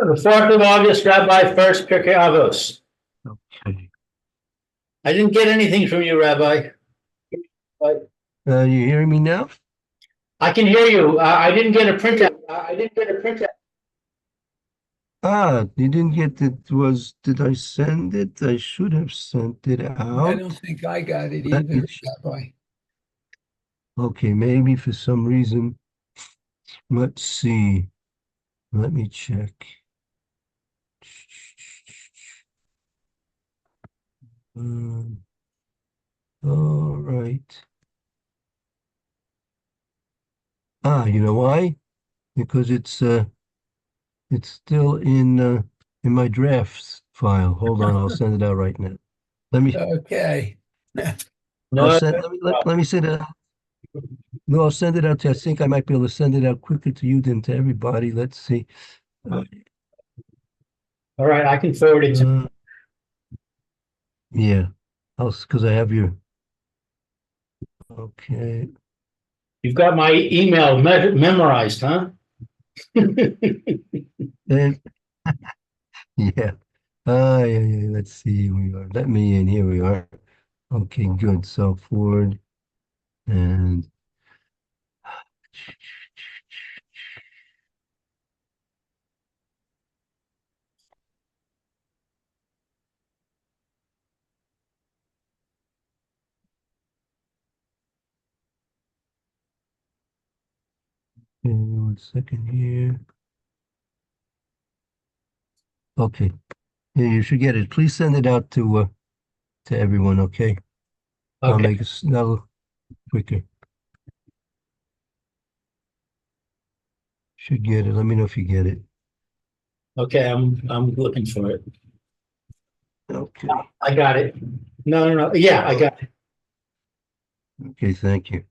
The 4th of August, Rabbi Furst, Pierke, Avos. Okay. I didn't get anything from you, Rabbi. You hearing me now? I can hear you. I didn't get a printout. You didn't get it. Did I send it? I should have sent it I don't out. think I got it Let me either, ch- Rabbi. Okay, maybe for some reason. Let's see. Let me check. Um, all right. You know why? Because it's still in my drafts file. Hold on, I'll send it out right now. Let me Okay. I'll No, send let me send it. No, I'll send it out to, I think I might be able to send it out quicker to you than to everybody. Let's see. Uh, all right, I can forward it to. yeah, because I have your, okay. You've got my email memorized, huh? And yeah. Yeah, let's see, here we are. Let me in, here we are. Okay, good. So forward and okay, 1 second here. Okay. Yeah, you should get it. Please send it out to everyone, okay? I'll Okay, make it a little quicker. Should get it. Let me know if you get it. okay, I'm looking for it. Okay. I got it. No. Yeah, I got it. Okay, thank you.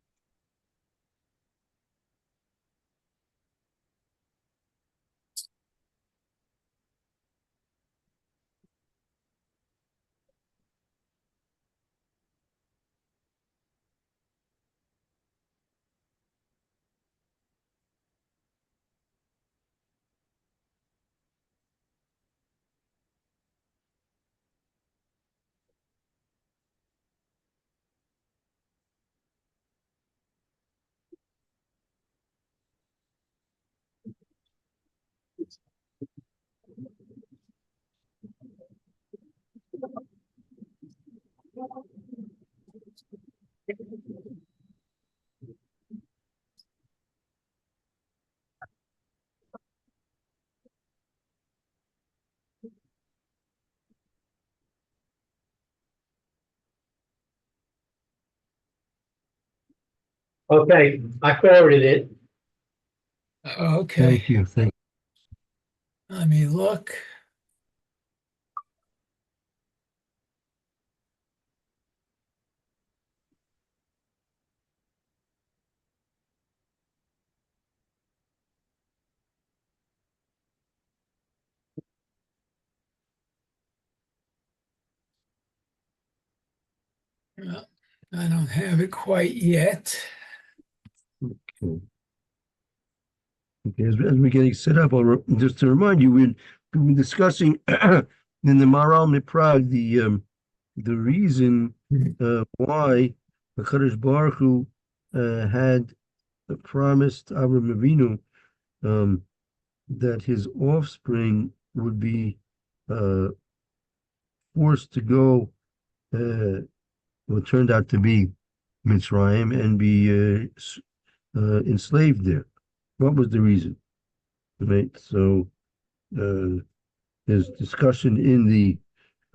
Okay, I forwarded it. Okay. Thank you. Let me look. I don't have it quite yet. Okay. Okay, as we're getting set up, just to remind you, we've been discussing in the Maharal Prague the reason why the Kadosh Baruch Hu had promised Avraham Avinu that his offspring would be uh, forced to go, what turned out to be Mitzrayim, and be enslaved there. What was the reason? Right. So uh, there's discussion in the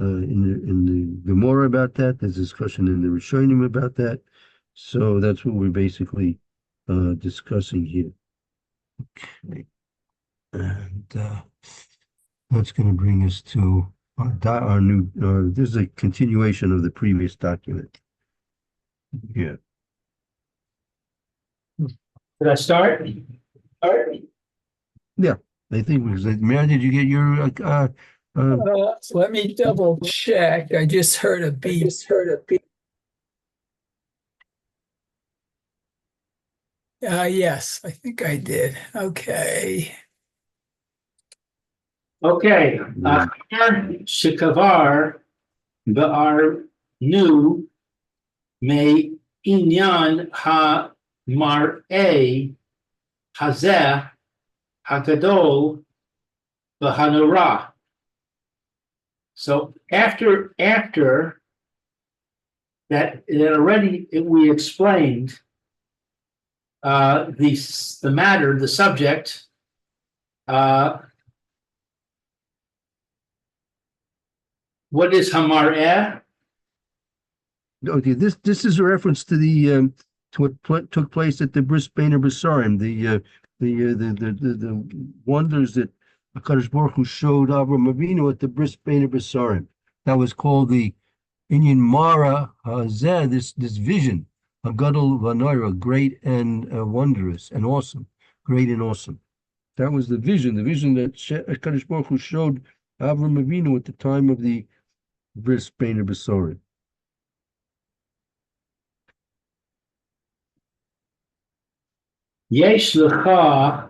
Gemara about that. There's discussion in the Rishonim about that. So that's what we're basically discussing here. Okay. And that's going to bring us to our new. This is a continuation of the previous document. Yeah. Did I start? Yeah. I think because Mary, did you get your Let me double check. I just heard a beep. Yes, I think I did. Okay. Okay, Achar shekavar ba'ar nu me inyan ha-mar'eh hazeh hagadol v'hanora. So after that already we explained the matter, the subject. What is hamar'eh? Okay, this is a reference to the to what took place at the Bris Bein Besarim, the wonders that HaKadosh Baruch Hu showed Avram Avinu at the Bris Bein Besarim. That was called the Inyan Mara Hazeh, this vision, a gadol v'noira, great and wondrous and awesome, great and awesome. That was the vision that HaKadosh Baruch Hu showed Avram Avinu at the time of the Bris Bein Besarim. Yesh lecha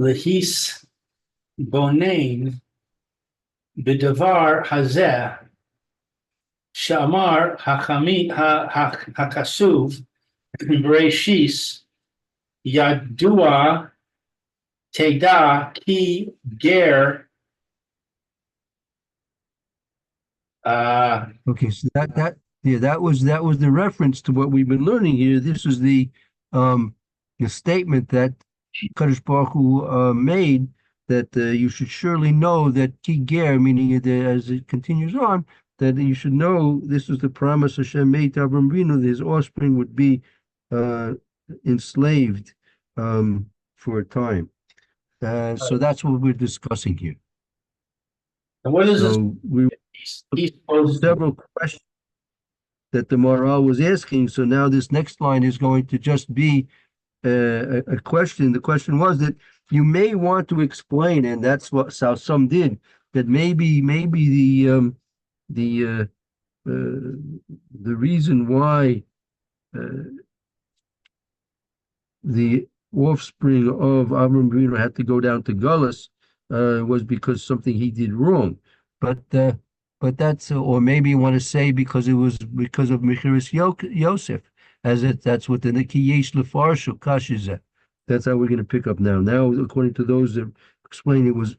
lehis bonein b'davar hazeh shamar hakasuv b'reishis yadua teda ki ger. Okay, so that was the reference to what we've been learning here. This is the statement that Kadosh Baruch Hu made, that you should surely know that ki ger, meaning as it continues on, that you should know this is the promise Hashem made to Avraham Avinu, that his offspring would be enslaved for a time. So that's what we're discussing here. And what is So this? Several questions that the Maharal was asking. So now this next line is going to just be a question. The question was that you may want to explain, and that's what how some did, that maybe the reason why the offspring of Avram Avinu had to go down to Gullus was because something he did wrong, but that's or maybe you want to say because it was because of Mechiras Yosef, that's what the Kiyesh Lefarshu Kashizah. That's how we're going to pick up now. Now, according to those that explain, it was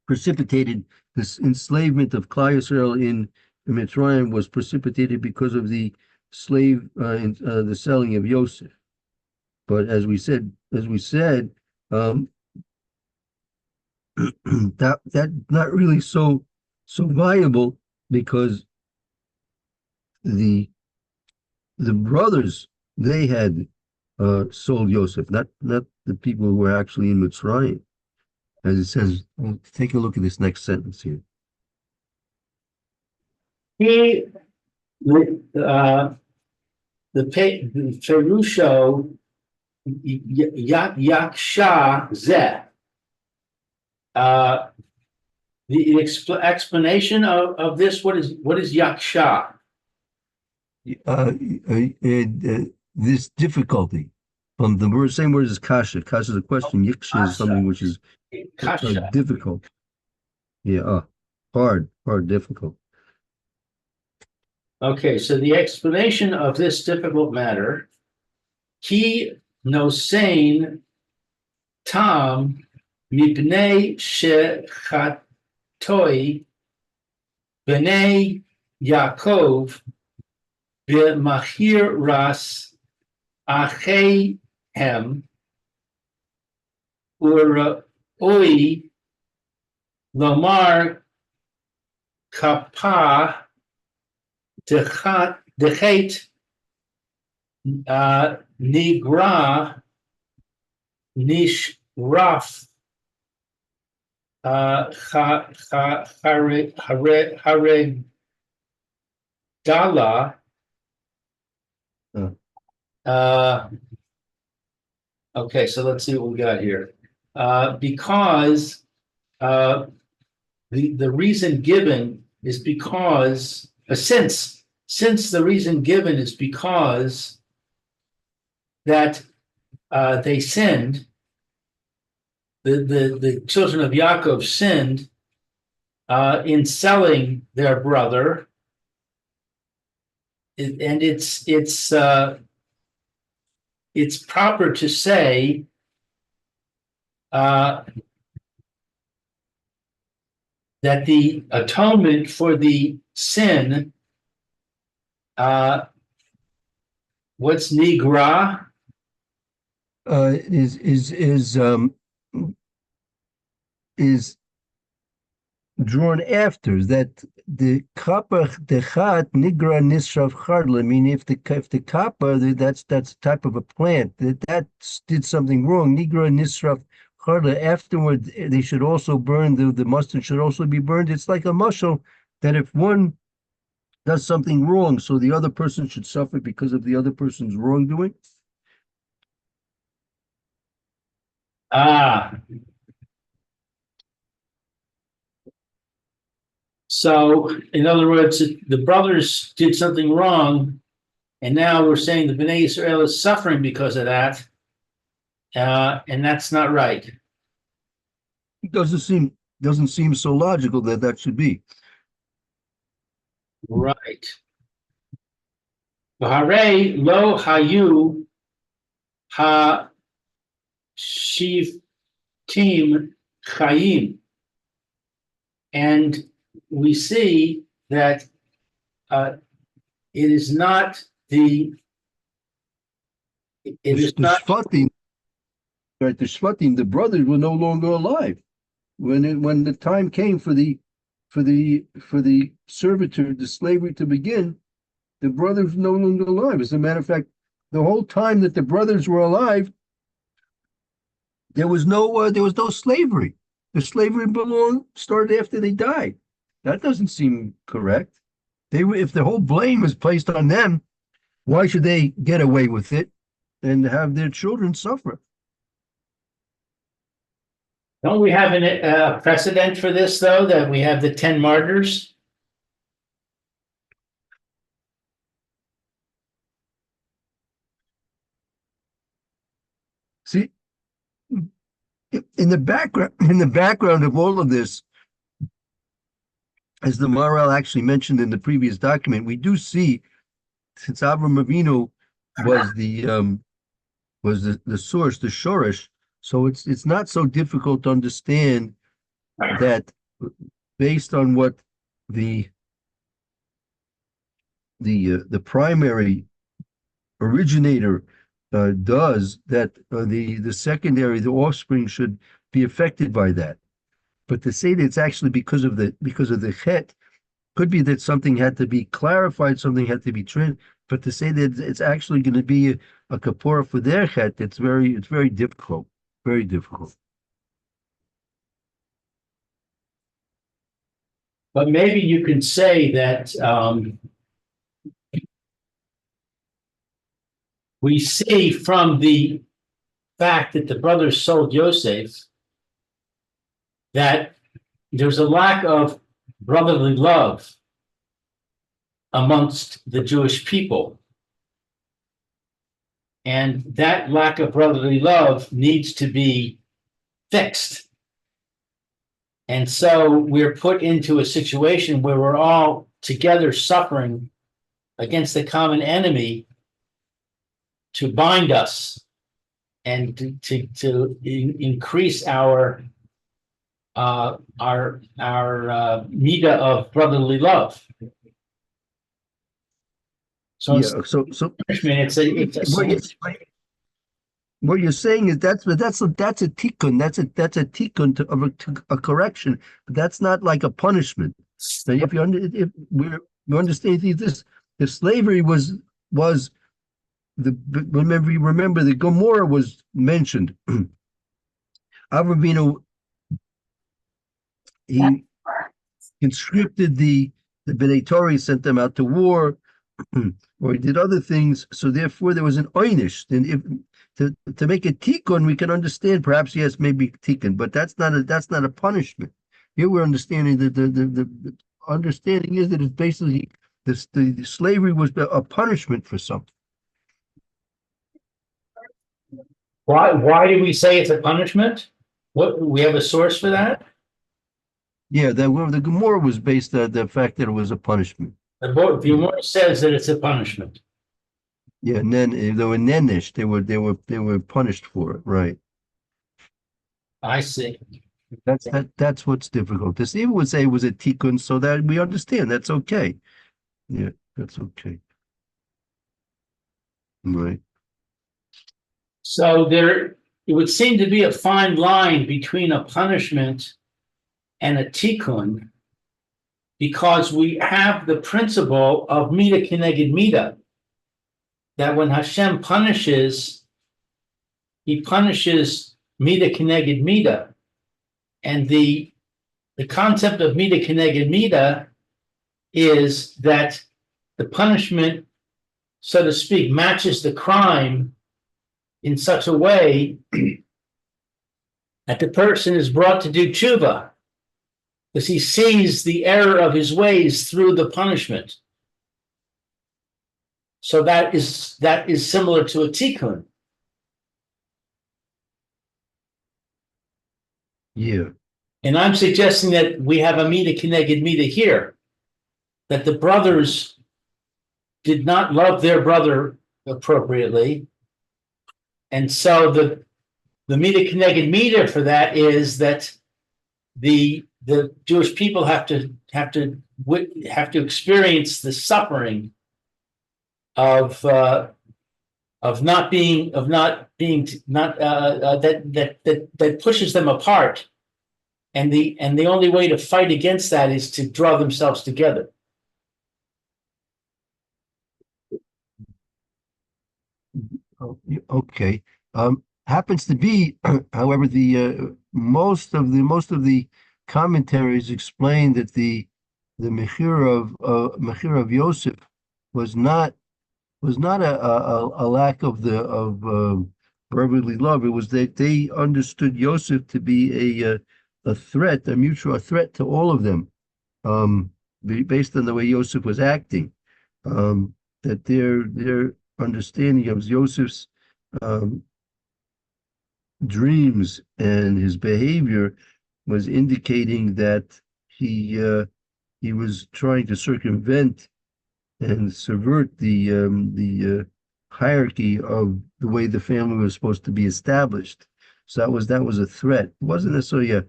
precipitated. This enslavement of Klal Yisrael in Mitzrayim was precipitated because of the slave, the selling of Yosef. But as we said, that not really so viable, because the brothers, they had sold Yosef, not the people who were actually in Mitzrayim. As it says, take a look at this next sentence here. He, the Ferusho Yaksha Zeh. The explanation of this, what is Yaksha? This difficulty, from the same word as kasha. Kasha is a question. Yiksha is something which is difficult. Yeah, hard, difficult. Okay, so the explanation of this difficult matter, ki nosein tam mipnei shechatoi b'nei Yaakov b'machir ras acheihem uroi lomar kapa dechet nigra nishraf haregdala. Okay, so let's see what we got here. Because the reason given is because since the reason given is because that they sinned, the children of Yaakov sinned in selling their brother. And it's proper to say that the atonement for the sin, what's nigra? Is drawn after that the kappa dechat nigra nisrav chardla. I mean, if the kappa, that's a type of a plant that did something wrong. Nigra nisrav chardla. Afterward, they should also burn the mustard should also be burned. It's like a mushal that if one does something wrong, so the other person should suffer because of the other person's wrongdoing. Ah. So, in other words, the brothers did something wrong, and now we're saying the Bnei Israel is suffering because of that, and that's not right. It doesn't seem so logical that should be. Right. V'harei lo hayu ha shivtim chayim, and we see that it is not the Shvatim, right? The Shvatim, the brothers were no longer alive when the time came for the servitude, the slavery to begin. The brothers were no longer alive. As a matter of fact, the whole time that the brothers were alive, there was no slavery. The slavery started after they died. That doesn't seem correct. If the whole blame was placed on them, why should they get away with it and have their children suffer? Don't we have a precedent for this, though, that we have the 10 martyrs? See, in the background of all of this, as the Maharal actually mentioned in the previous document, we do see, since Avram Avinu was the source, the shorish, so it's not so difficult to understand that based on what the primary originator does, that the secondary, the offspring, should be affected by that. But to say that it's actually because of the chet, could be that something had to be clarified, something had to be trimmed. But to say that it's actually going to be a kapora for their chet, it's very difficult, very difficult. But maybe you can say that we see from the fact that the brothers sold Yosef that there's a lack of brotherly love amongst the Jewish people. And that lack of brotherly love needs to be fixed. And so we're put into a situation where we're all together suffering against the common enemy to bind us and to increase our midah of brotherly love. So Yeah. So it's what you're saying is that's a tikkun. That's a tikkun of a correction. But that's not like a punishment. So if we understand this, the slavery was remember the Gomorrah was mentioned. Avram, he conscripted the Bnei Torah, sent them out to war, or he did other things. So therefore, there was an einish. And if to make a tikkun, we can understand. Perhaps yes, maybe tikkun, but that's not a punishment. Here we're understanding that the understanding is that it's basically the slavery was a punishment for something. why do we say it's a punishment? What, we have a source for that? Yeah, the Gemara was based on the fact that it was a punishment. The Gemara says that it's a punishment. Yeah, and then they were nenish, they were punished for it, right? I see. That's what's difficult. The Stephen would say it was a tikkun, so that we understand. That's okay. Yeah, that's okay. Right. So there, it would seem to be a fine line between a punishment and a tikkun, because we have the principle of mida keneged mida, that when Hashem punishes, he punishes mida keneged mida. And the concept of mida keneged mida is that the punishment, so to speak, matches the crime in such a way that the person is brought to do tshuva, because he sees the error of his ways through the punishment. So that is similar to a tikkun. Yeah. And I'm suggesting that we have a mida keneged mida here, that the brothers did not love their brother appropriately. And so the mida keneged mida for that is that the Jewish people have to experience the suffering of that pushes them apart, and the only way to fight against that is to draw themselves together. Okay. Happens to be, however, the most of the commentaries explain that the mechir of Yosef was not a lack of brotherly love. It was that they understood Yosef to be a threat, a mutual threat to all of them, based on the way Yosef was acting. That their understanding of Joseph's dreams and his behavior was indicating that he was trying to circumvent and subvert the hierarchy of the way the family was supposed to be established. So that was a threat. It wasn't necessarily a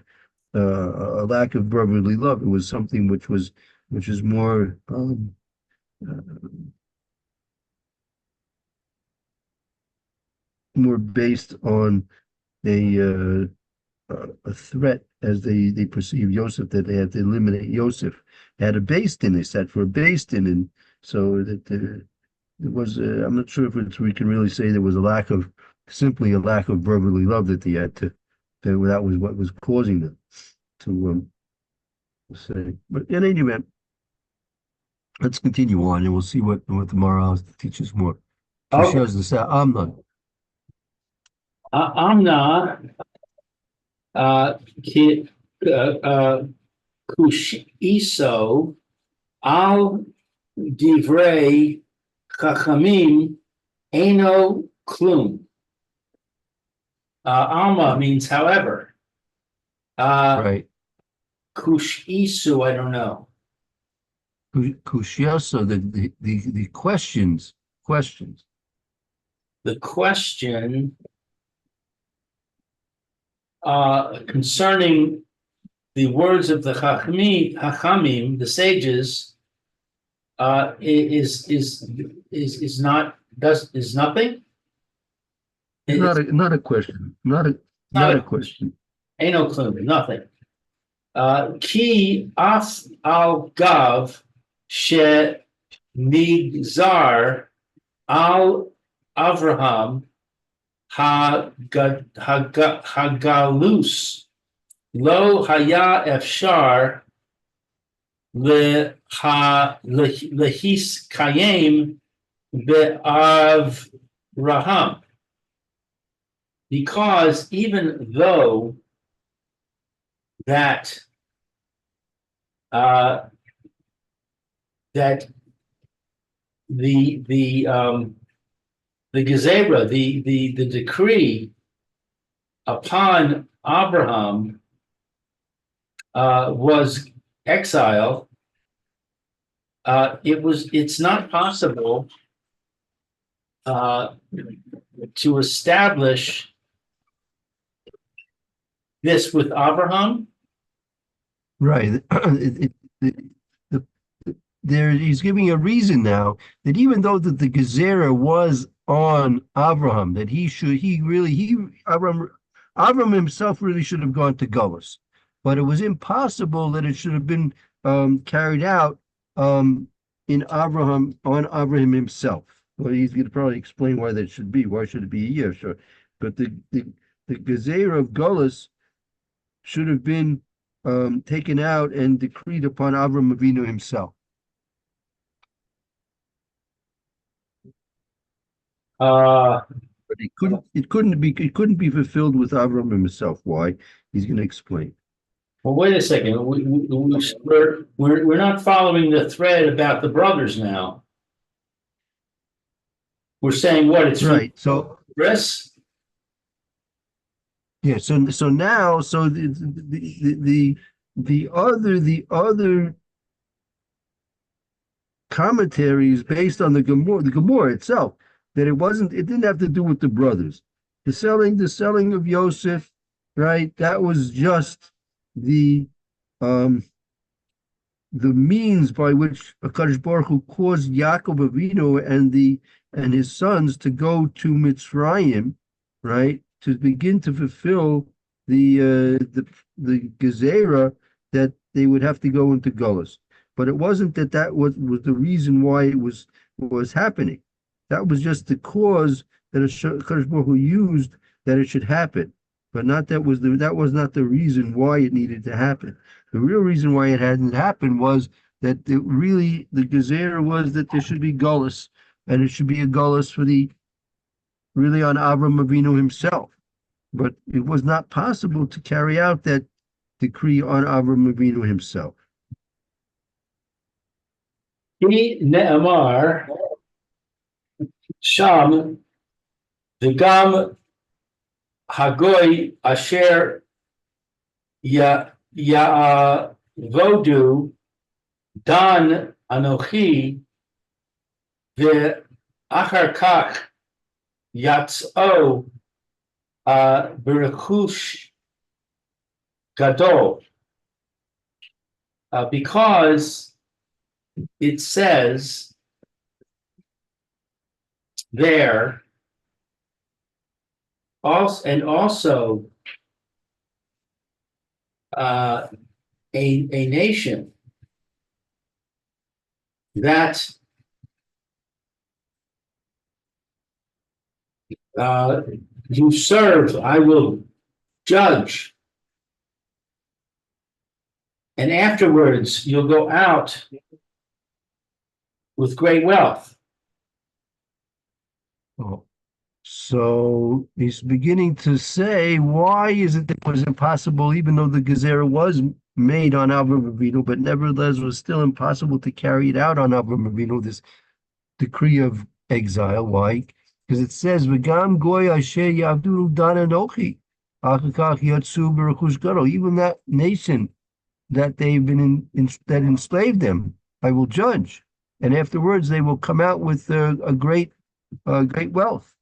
lack of brotherly love. It was something which was more more based on a threat, as they perceive Yosef, that they had to eliminate Yosef. They had a beis din, they said, for a beis din, and so that it was. I'm not sure if we can really say there was simply a lack of brotherly love that they had to. That was what was causing them to say. But in any event, let's continue on, and we'll see what the morale teaches more. She shows us that Amna kushiso al divrei chachamim eno klum. Alma means however. right. Kushisu, I don't know. Kushioso, the questions. The question concerning the words of the Chachamim, the sages, is nothing. Not a question. Not a question. Ain't no clue, nothing. Ki af al gav she nigzar al Avraham hagalus lo haya efshar lehis kayem be'avraham, because even though that the gezerah, the decree upon Abraham was exiled, it's not possible to establish this with Abraham. Right. The- there, he's giving a reason now that even though that the Gezerah was on Abraham, that Abraham himself really should have gone to Gullus, but it was impossible that it should have been carried out on Abraham himself. Well, he's going to probably explain why that should be. Why should it be? Yeah, sure. But the Gezerah of Gullus should have been taken out and decreed upon Avram Avinu himself. But it couldn't be fulfilled with Avram himself. Why? He's going to explain. Well, wait a second. We're not following the thread about the brothers now. We're saying what it's Right. So Chris. yeah. So now the other commentary is based on the Gemara itself, that it didn't have to do with the brothers. The selling of Yosef, right? That was just the means by which HaKadosh Baruch Hu caused Yaakov Avinu and his sons to go to Mitzrayim, right? To begin to fulfill the Gezerah that they would have to go into Gullus. But it wasn't that was the reason why it was happening. That was just the cause that HaKadosh Baruch Hu used that it should happen. But that was not the reason why it needed to happen. The real reason why it hadn't happened was that the Gezerah was that there should be Gullus, and it should be a Gullus really on Avram Avinu himself. But it was not possible to carry out that decree on Avram Avinu himself. He ne'amar sham v'gam hagoy asher ya'avodu dan anochi ve'achar kach yatz'o b'rechush gadol, because it says there also a nation that you serve, I will judge, and afterwards you'll go out with great wealth. Oh. So he's beginning to say, why is it that it was impossible, even though the Gezerah was made on Avram Avinu, but nevertheless was still impossible to carry it out on Avram Avinu, this decree of exile. Why? Because it says, "V'gam goy asher yavdu dan anochi, achakach yatsu b'rechush gadol." Even that nation that they've been that enslaved them, I will judge, and afterwards they will come out with a great wealth.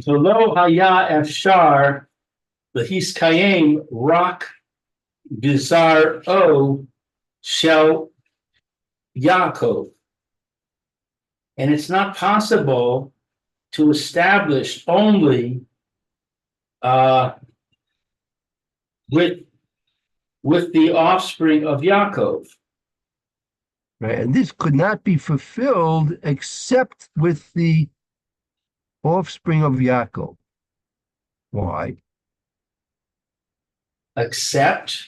So lo haya efshar v'hiskayim rak bizar o shel Yaakov, and it's not possible to establish only with the offspring of Yaakov. Right, and this could not be fulfilled except with the offspring of Yaakov. Why? Except,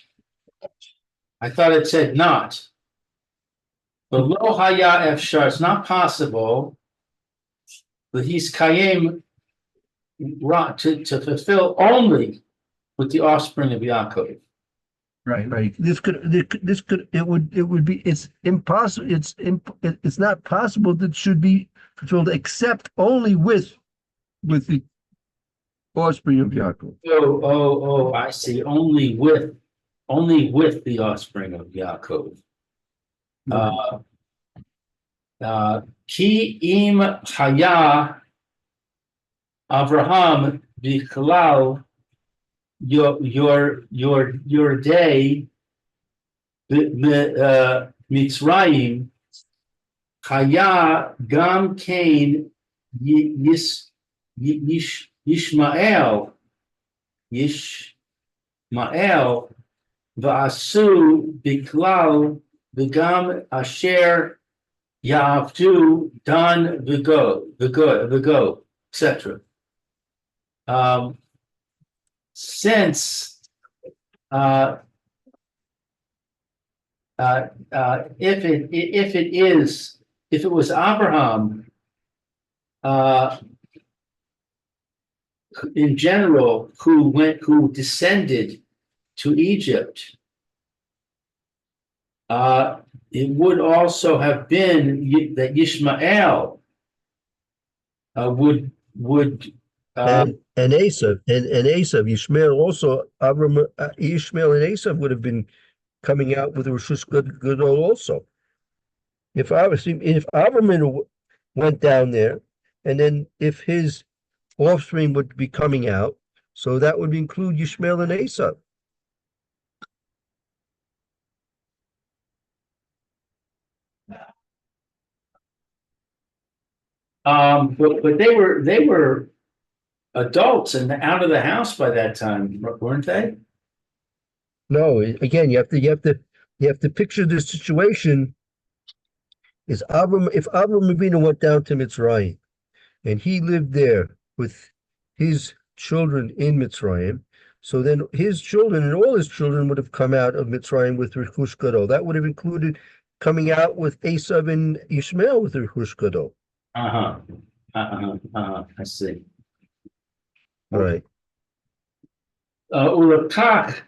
I thought it said not. But lo haya efshar, it's not possible. But he's kayim to fulfill only with the offspring of Yaakov. Right. It's impossible. It's not possible that it should be fulfilled except only with the offspring of Yaakov. I see. Only with the offspring of Yaakov. Ki im haya Avraham bichlal your day Mitzrayim haya gam kain Yishmael va'asu bichlal v'gam asher Ya'avdu dan v'go, etc. Since if it was Abraham in general who descended to Egypt, it would also have been that Yishmael would and Esav and Esav, Yishmael also, Avram, Ishmael and Esav would have been coming out with Rishus Gadol also. If Avram went down there, and then if his offspring would be coming out, so that would include Yishmael and Esav. But they were adults and out of the house by that time, weren't they? No, again, you have to picture the situation. Is Avram, if Avram Avinu went down to Mitzrayim and he lived there with his children in Mitzrayim, so then his children and all his children would have come out of Mitzrayim with Rechush Gadol. That would have included coming out with Esav and Ishmael with Rechush Gadol. I see. All right. Ulakach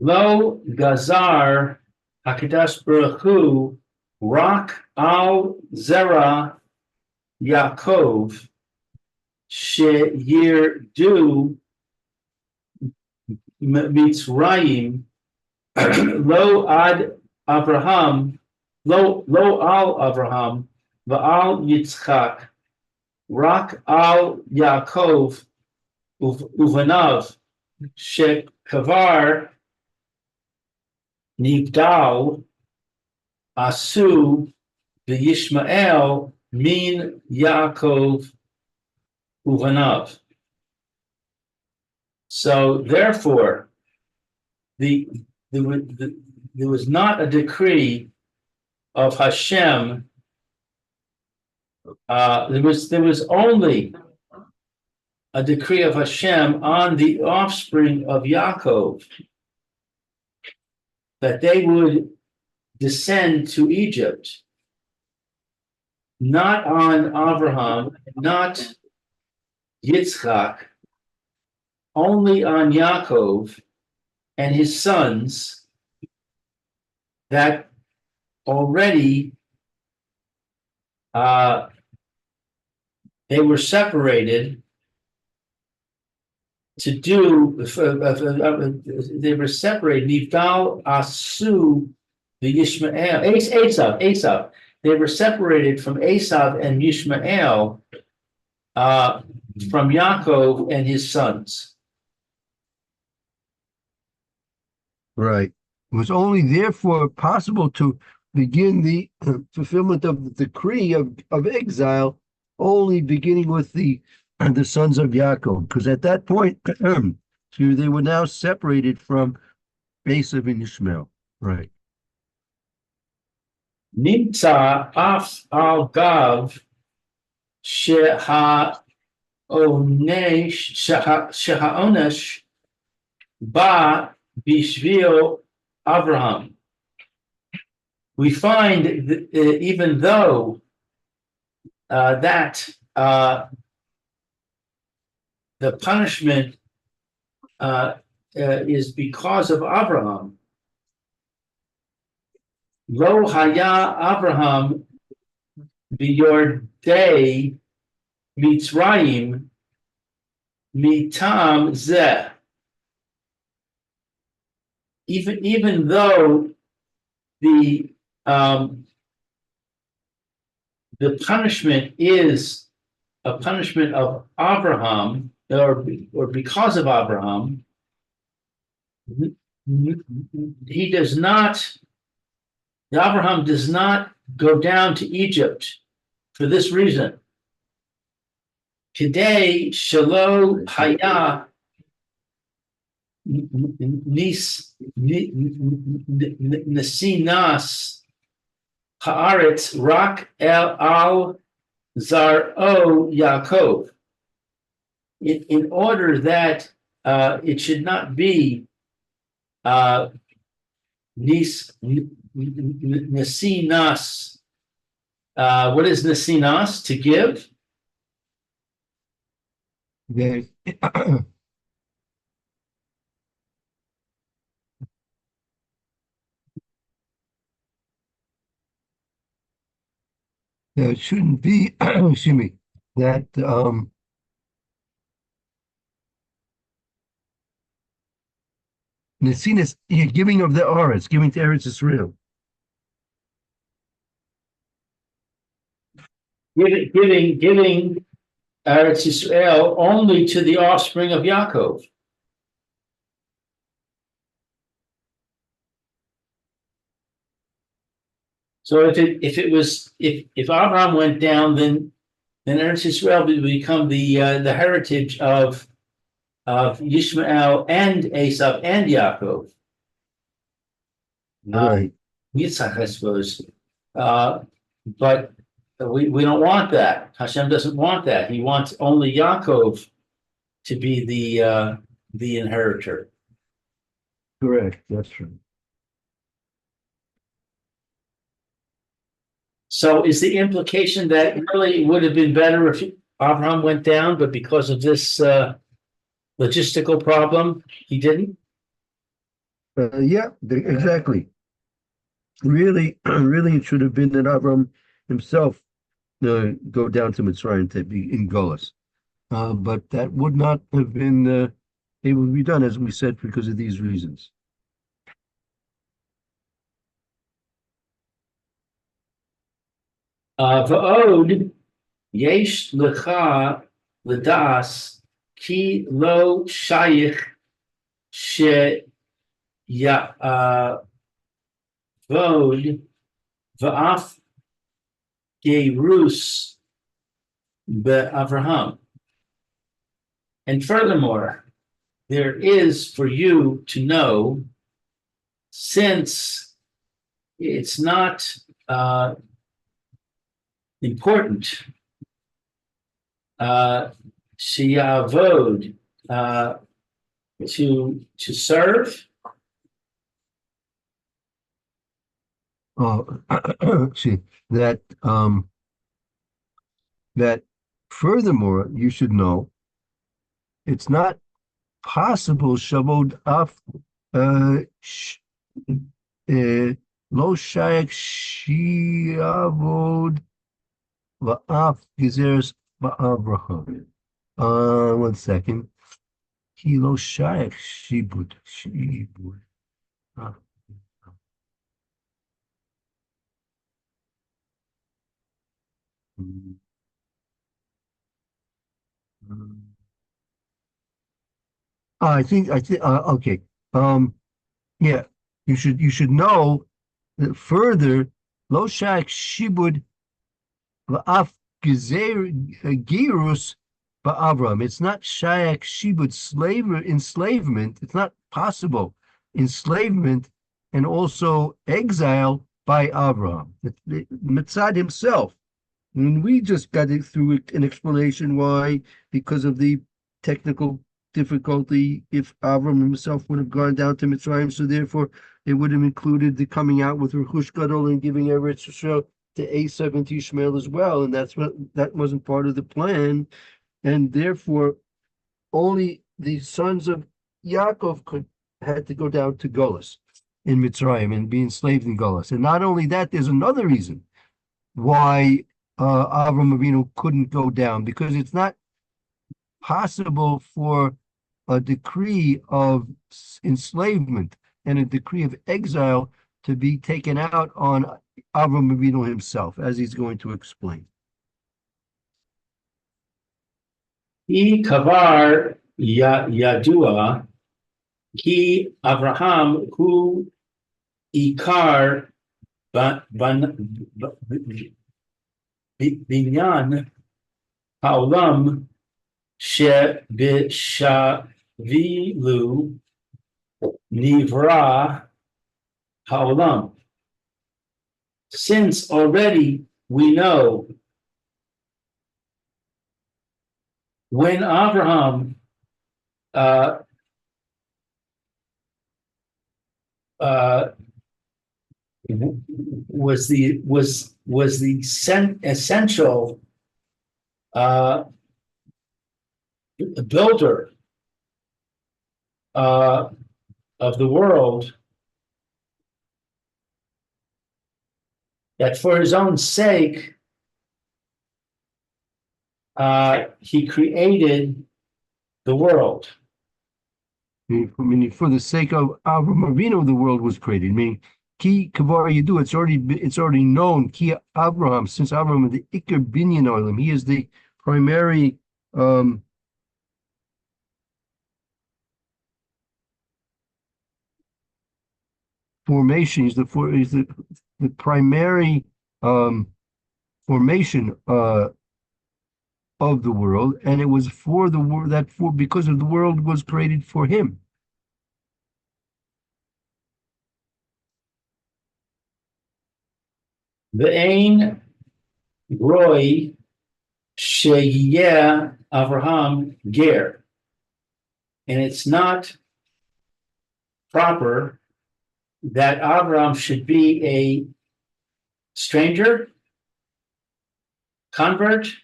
lo gazar hakadosh baruch hu rak al zera Yaakov sheyirdu Mitzrayim lo ad Avraham lo al Avraham va'al Yitzchak rak al Yaakov uvanav shekavar nigdal asu v'Yishmael min Yaakov uvanav. So therefore, there was not a decree of Hashem. There was only a decree of Hashem on the offspring of Yaakov that they would descend to Egypt, not on Abraham, not Yitzchak, only on Yaakov and his sons that already they were separated to do, they were separated, Niftal Asu the Yishmael, Esav. They were separated from Esav and Yishmael from Yaakov and his sons. Right. It was only therefore possible to begin the fulfillment of the decree of exile only beginning with the sons of Yaakov, because at that point they were now separated from Esav and Ishmael. Right. Nimtza af al gav shehaonesh ba bishvil Avraham. We find that, even though that the punishment is because of Abraham. Lo haya Abraham Biyordei Mitzrayim Mitam Zeh. Even though the punishment is a punishment of Abraham, or because of Abraham, he does not, Abraham does not go down to Egypt for this reason. Today, Shalo Haya Nasinas Haaretz Rak El Al Zaro Yaakov. In order that it should not be Nasinas. What is Nasinas? To give? There, there shouldn't be, excuse me, that Nesinas, giving of the Eretz, giving to Eretz Israel. Giving Eretz Yisrael only to the offspring of Yaakov. So if Abraham went down, then Eretz Yisrael would become the heritage of Yishmael and Esau and Yaakov. Right. Yitzhak, I suppose. But we don't want that. Hashem doesn't want that. He wants only Yaakov to be the inheritor. Correct. That's true. So is the implication that really it would have been better if Abraham went down, but because of this logistical problem, he didn't? Yeah, exactly. Really, really, it should have been that Avram himself go down to Mitzrayim to be in Golas. But that would not have been able to be done, as we said, because of these reasons. Va'od yesh lecha ledas ki lo shayich she vod va'af gerus be'Avraham. And furthermore, there is for you to know, since it's not important, sheyavod, to serve. See that that furthermore, you should know, it's not possible shavod af lo shayak shiavod va'af gezeres va'avraham. 1 second. He lo shayak shibud. I think okay. Yeah, you should know that further lo shak shibud va'af girus ba'avram. It's not shayak shibud enslavement. It's not possible enslavement and also exile by Avram. Mitzad himself. And we just got it through an explanation why, because of the technical difficulty, if Avram himself would have gone down to Mitzrayim, so therefore it would have included the coming out with Rechush Gadol and giving Eretz Yisrael to Esau and to Ishmael as well, and that wasn't part of the plan, and therefore only the sons of Yaakov had to go down to Golas in Mitzrayim and be enslaved in Golas. And not only that, there's another reason why Avram Avinu couldn't go down, because it's not possible for a decree of enslavement and a decree of exile to be taken out on Avram Avinu himself, as he's going to explain. He kavar yadua ki Avraham hu ikar binyan haolam shebishavilu nivra haolam. Since already we know when Abraham was the essential builder of the world, that for his own sake he created the world. Meaning, for the sake of Avram Avinu, the world was created. Meaning, ki kavar yidu, it's already known. Ki Abraham, since Abraham is the ikar binyan olam, he is the primary formation. He's the primary formation of the world, and it was for the world because of the world was created for him. Ve'ein roi sheyeh Avraham ger, and it's not proper that Avraham should be a stranger, convert.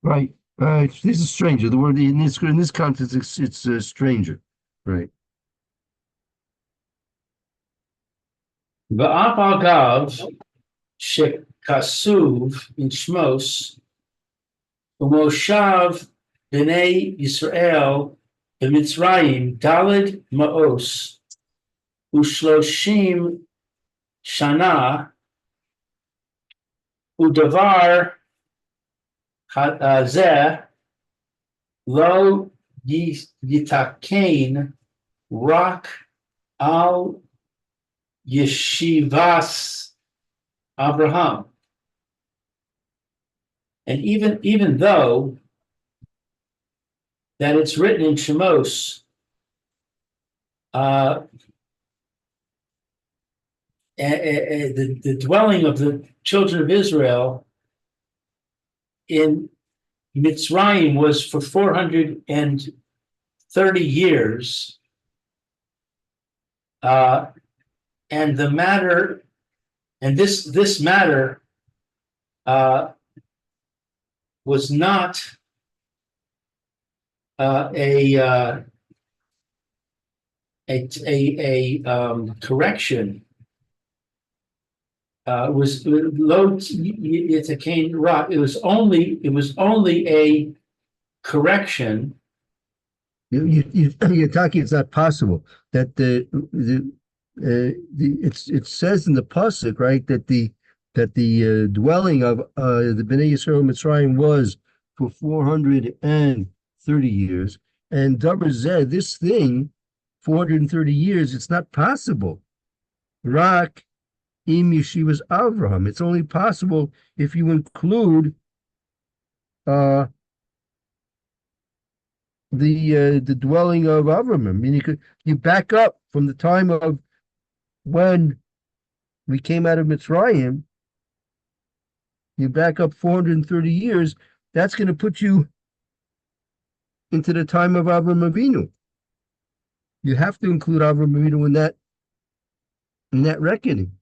Right. This is stranger. The word in this context, it's a stranger. Right. Va'af agav shekasuv in Shmos u'moshav b'nei Yisrael b'Mitzrayim daled ma'os u'shloshim shana u'davar zeh lo yitakein rak al Yeshivas Abraham. And even though that it's written in Shemos, the dwelling of the children of Israel in Mitzrayim was for 430 years. And the matter, and this matter was not a correction. Was low Yitzhakain rock. It was only a correction. You're talking. It's not possible that it says in the pasuk, right, that the dwelling of the Bnei Yisrael Mitzrayim was for 430 years, and Dabar Zeh, this thing, 430 years, it's not possible. Rak im Yeshivas Avraham. It's only possible if you include the dwelling of Avraham. I mean, you back up from the time of when we came out of Mitzrayim, you back up 430 years, that's going to put you into the time of Avram Avinu. You have to include Avram Avinu in that reckoning.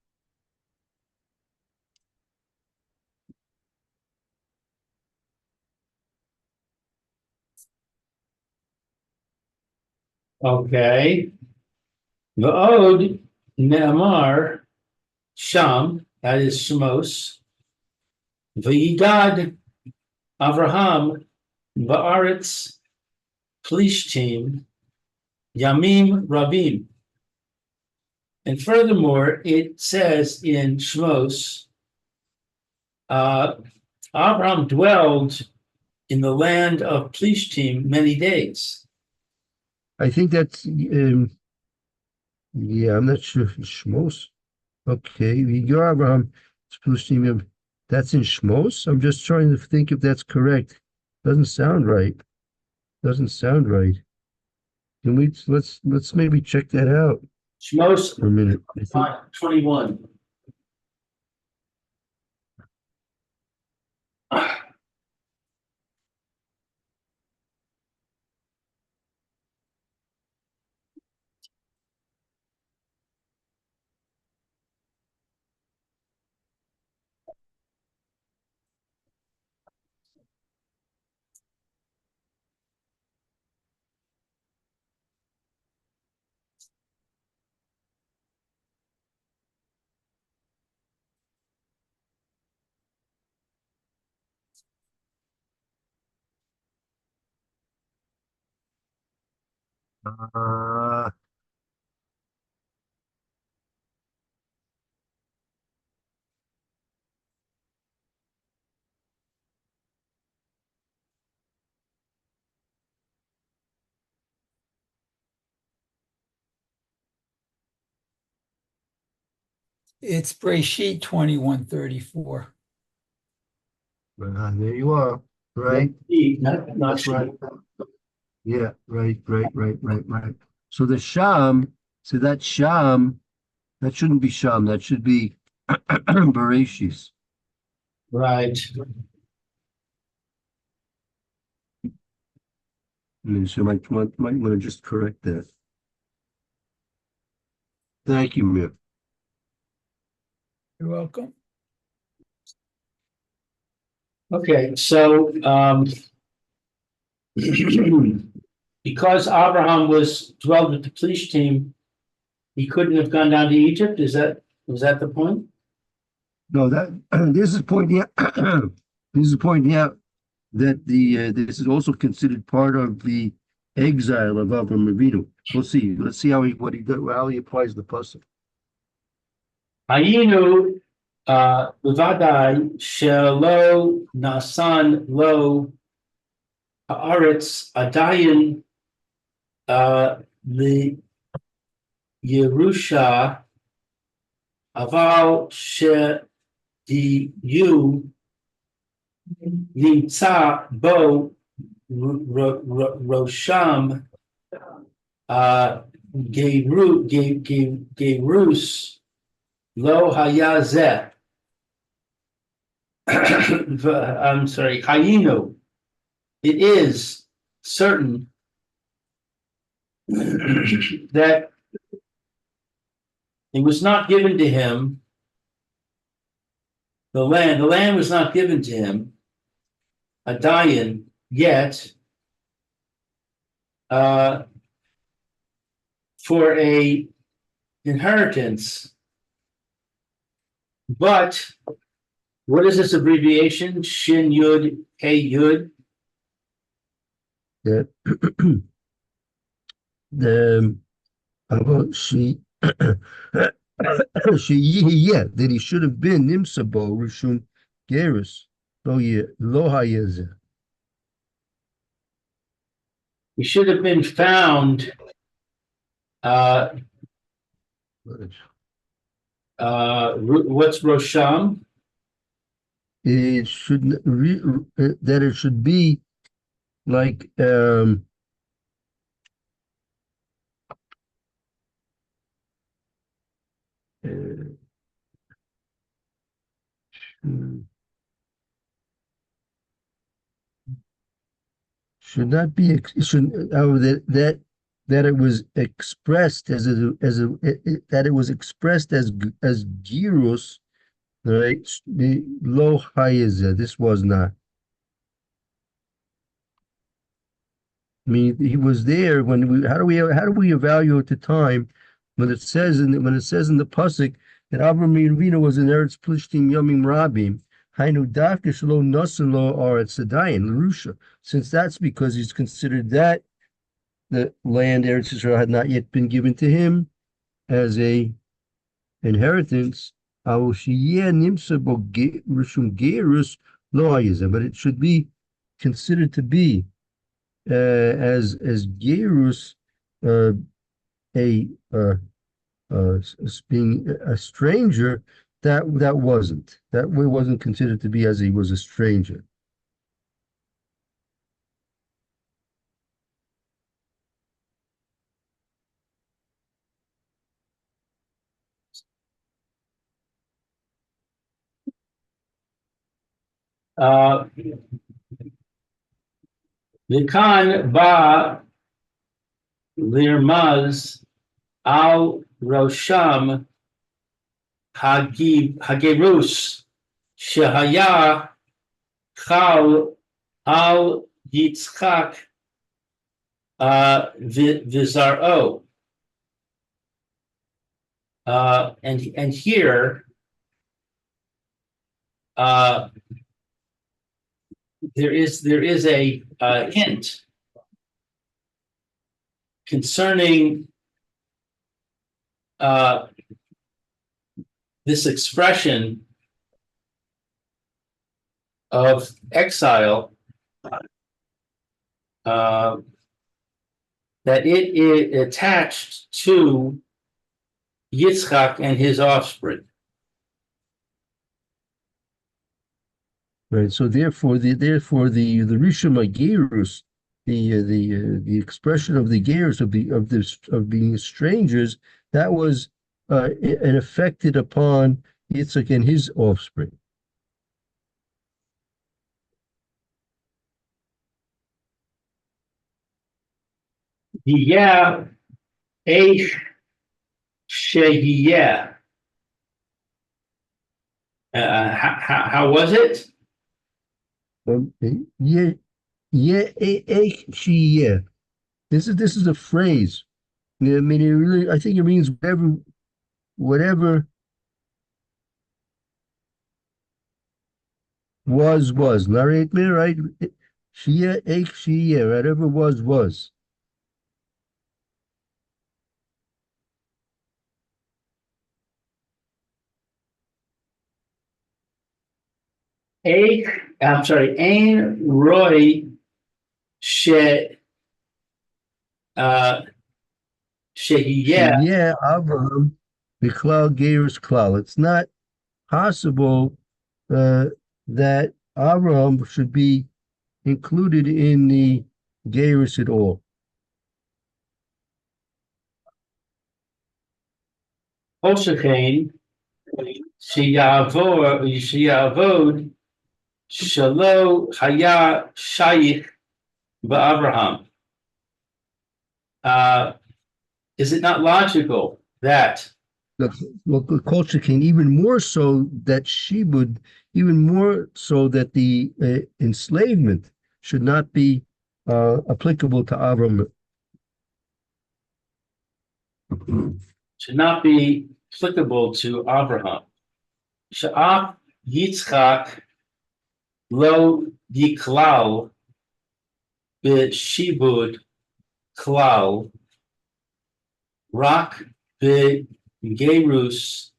Okay. V'od ne'amar sham, that is Shemos, V'yigad Avraham ba'aretz Plishtim Yamim Rabim. And furthermore, it says in Shmos, Abraham dwelled in the land of Plishtim many days. I think that's, yeah, I'm not sure if it's Shmos. Okay, we go Abraham. That's in Shmos? I'm just trying to think if that's correct. Doesn't sound right. Doesn't sound right. Can we, let's maybe check that out Shmos for a minute. I think, 21. uh, It's Breshit 21:34. there you are, right? Not Right. Yeah, right. So the Sham, so that Sham, that shouldn't be Sham, that should be Bereshis. right. So might want to just correct that. Thank you, Mir. You're welcome. Okay, so because Abraham was dwelled with the Plishtim, he couldn't have gone down to Egypt. Was that the point? No, that this is pointing out this is pointing out that this is also considered part of the exile of Avram Avinu. We'll see. Let's see how he applies the pasuk. Hayinu b'vadai shelo nasan lo haaretz adayin the Yerusha aval she'diyu nimtza bo rosham gerus lo hayazeh. I'm sorry, hayinu. It is certain that it was not given to him. The land was not given to him, a dayan, yet, for a inheritance. But what is this abbreviation? Shin Yud Hey Yud. That the about she yeah, that he should have been Nimsabo Rishum Gerus. Oh yeah, Lo Hayezeh. He should have been found. What's Rosham? It should that it should be like should not be should that it was expressed as that it was expressed as gyros, right? The low hayezeh. This was not. I mean, he was there when we. How do we evaluate the time when it says in the pasuk that Avram Avinu was in Eretz Plishtim Yomim Rabim? Hainu Dafka Shalo Nosalo or at Sadayan, Lerusha, since that's because he's considered that the land Eretz Israel had not yet been given to him as a inheritance. But it should be considered to be as gerus, a being a stranger. That wasn't considered to be as he was a stranger. Vikan ba lirmaz al rosham hagerus shehaya chal al Yitzchak vizaro. And here there is a hint concerning this expression of exile, that it is attached to Yitzchak and his offspring. Right. So therefore the Rishon Gerus, the expression of the Gerus of being strangers, that was and affected upon Yitzchak and his offspring. Yeah, Eish Sheyeh. How was it? Yeah, yeah. This is a phrase. I mean, I think it means whatever was. Narrate me, right? Shia, Shia, whatever was. I'm sorry, Ein Roy She Sheyeh. Shia, Abraham, the Klal Gerus Klal. It's not possible that Abraham should be included in the Gerus at all. Oshechein Sheyavod Shalo Haya Shayich Ba'Abraham. Is it not logical that The culture can even more so that even more so that the enslavement should not be applicable to Avram. should not be applicable to Abraham? Sha'af Yitzchak lo yiklal b'shibud klal rak b'gerus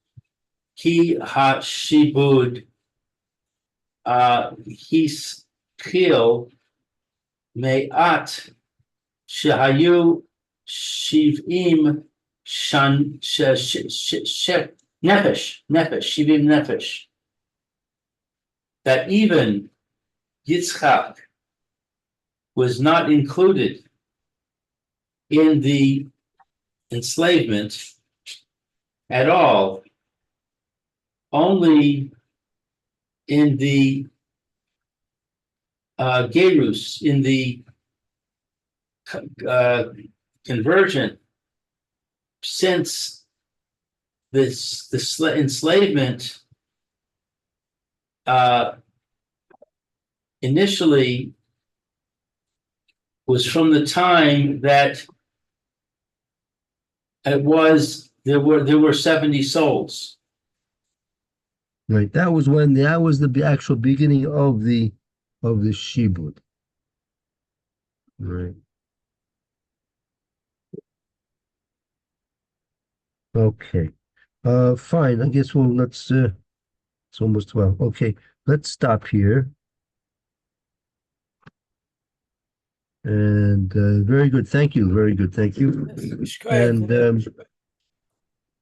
ki ha-shibud hiskil me'at shahayu shivim nefesh, shivim nefesh. That even Yitzchak was not included in the enslavement at all, only in the gerus, in the conversion, since this enslavement initially was from the time that there were 70 souls. Right, that was the actual beginning of the shibud. Right. Okay. Fine. I guess it's almost 12. Okay, let's stop here. And very good. Thank you. Very good. Thank you. And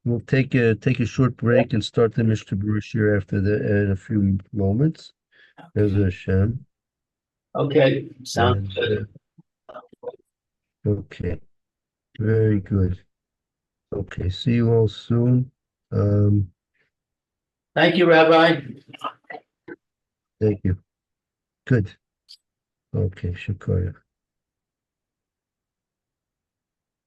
we'll take a short break and start the Mishnah Berurah here after in a few moments. There's a Hashem. Okay, sounds And, good. Okay. Very good. Okay. See you all soon. Thank you, Rabbi. Thank you. Good. Okay. Shukriya.